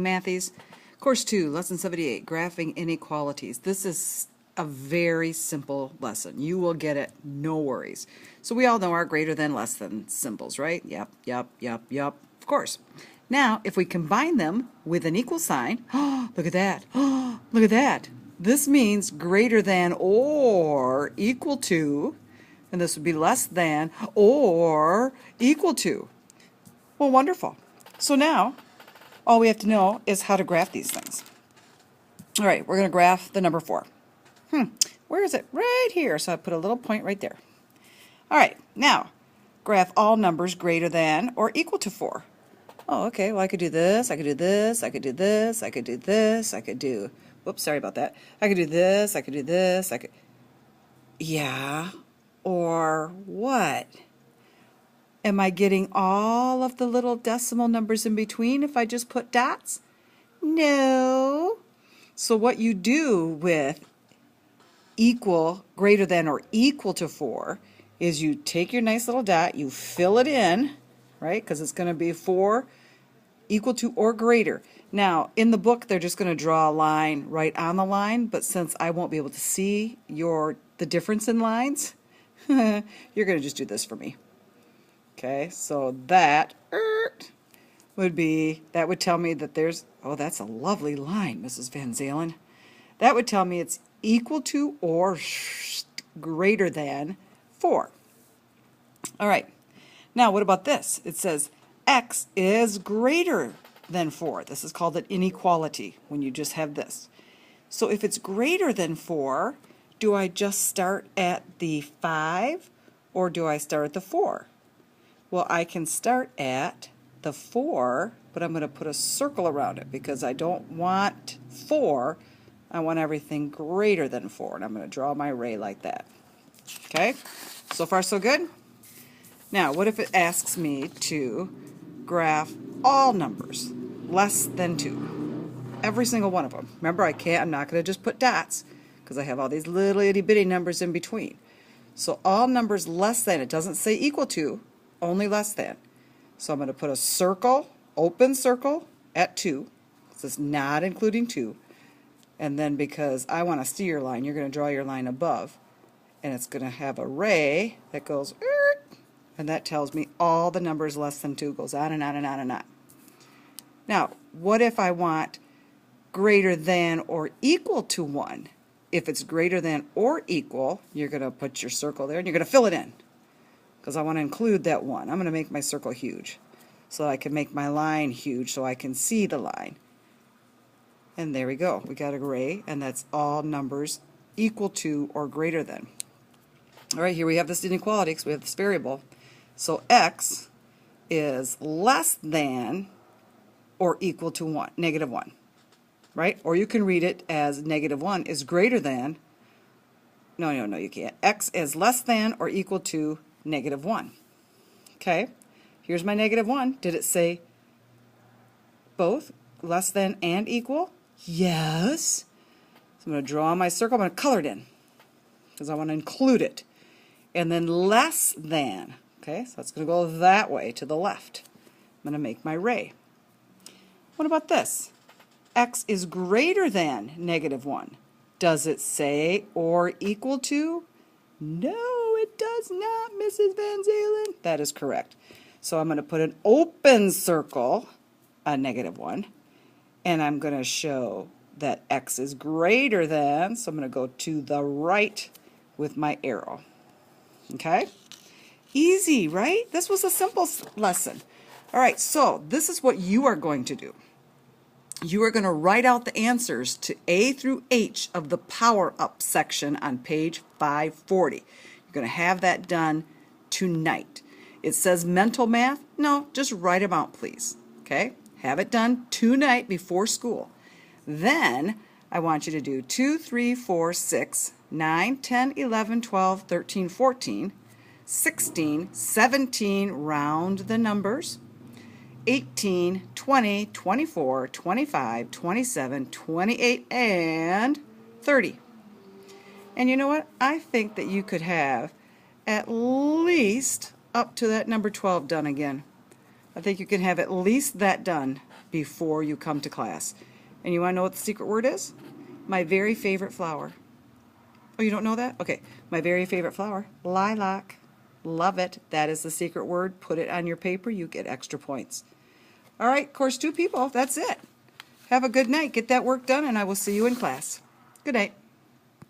Matthews. Course 2, Lesson 78, Graphing Inequalities. This is a very simple lesson. You will get it, no worries. So we all know our greater than, less than symbols, right? Yep, of course. Now, if we combine them with an equal sign, look at that, look at that. This means greater than or equal to, and this would be less than or equal to. Well, wonderful. So now, all we have to know is how to graph these things. All right, we're going to graph the number 4. Where is it? Right here. So I put a little point right there. All right, now graph all numbers greater than or equal to 4. Oh, okay. Well, I could do this. I could do this. I could do this. I could do this. I could do. Whoops, sorry about that. I could do this. I could do this. I could. Yeah. Or what? Am I getting all of the little decimal numbers in between if I just put dots? No. So what you do with equal, greater than, or equal to 4 is you take your nice little dot, you fill it in, right? Because it's going to be 4 equal to or greater. Now, in the book, they're just going to draw a line right on the line, but since I won't be able to see the difference in lines, you're going to just do this for me. Okay, so that would tell me that there's, oh, that's a lovely line, Mrs. Van Zalen. That would tell me it's equal to or greater than 4. All right, now what about this? It says x is greater than 4. This is called an inequality when you just have this. So if it's greater than 4, do I just start at the 5 or do I start at the 4? Well, I can start at the 4, but I'm going to put a circle around it because I don't want 4. I want everything greater than 4, and I'm going to draw my ray like that. Okay? So far, so good? Now, what if it asks me to graph all numbers less than 2? Every single one of them. Remember, I'm not going to just put dots because I have all these little itty-bitty numbers in between. So all numbers less than, it doesn't say equal to, only less than. So I'm going to put a circle, open circle at 2. This is not including 2. And then because I want to see your line, you're going to draw your line above. And it's going to have a ray that goes, and that tells me all the numbers less than 2 goes on and on and on and on. Now, what if I want greater than or equal to 1? If it's greater than or equal, you're going to put your circle there and you're going to fill it in. Because I want to include that 1. I'm going to make my circle huge so I can make my line huge so I can see the line. And there we go. We got a ray, and that's all numbers equal to or greater than. All right, here we have this inequality because we have this variable. So x is less than or equal to 1, negative 1, right? Or you can read it as negative 1 is greater than, no, you can't. X is less than or equal to negative 1. Okay, here's my negative 1. Did it say both less than and equal? Yes. So I'm going to draw my circle. I'm going to color it in because I want to include it. And then less than. Okay, so it's going to go that way to the left. I'm going to make my ray. What about this? X is greater than negative 1. Does it say or equal to? No, it does not, Mrs. Van Zalen. That is correct. So I'm going to put an open circle, a negative 1, and I'm going to show that x is greater than, so I'm going to go to the right with my arrow. Okay? Easy, right? This was a simple lesson. All right, so this is what you are going to do. You are going to write out the answers to A through H of the Power Up section on page 540. You're going to have that done tonight. It says mental math. No, just write them out, please. Okay? Have it done tonight before school. Then I want you to do 2, 3, 4, 6, 9, 10, 11, 12, 13, 14, 16, 17, round the numbers, 18, 20, 24, 25, 27, 28, and 30. And you know what? I think that you could have at least up to that number 12 done again. I think you can have at least that done before you come to class. And you want to know what the secret word is? My very favorite flower. Oh, you don't know that? Okay. My very favorite flower, lilac. Love it. That is the secret word. Put it on your paper. You get extra points. All right, course 2 people. That's it. Have a good night. Get that work done, and I will see you in class. Good night.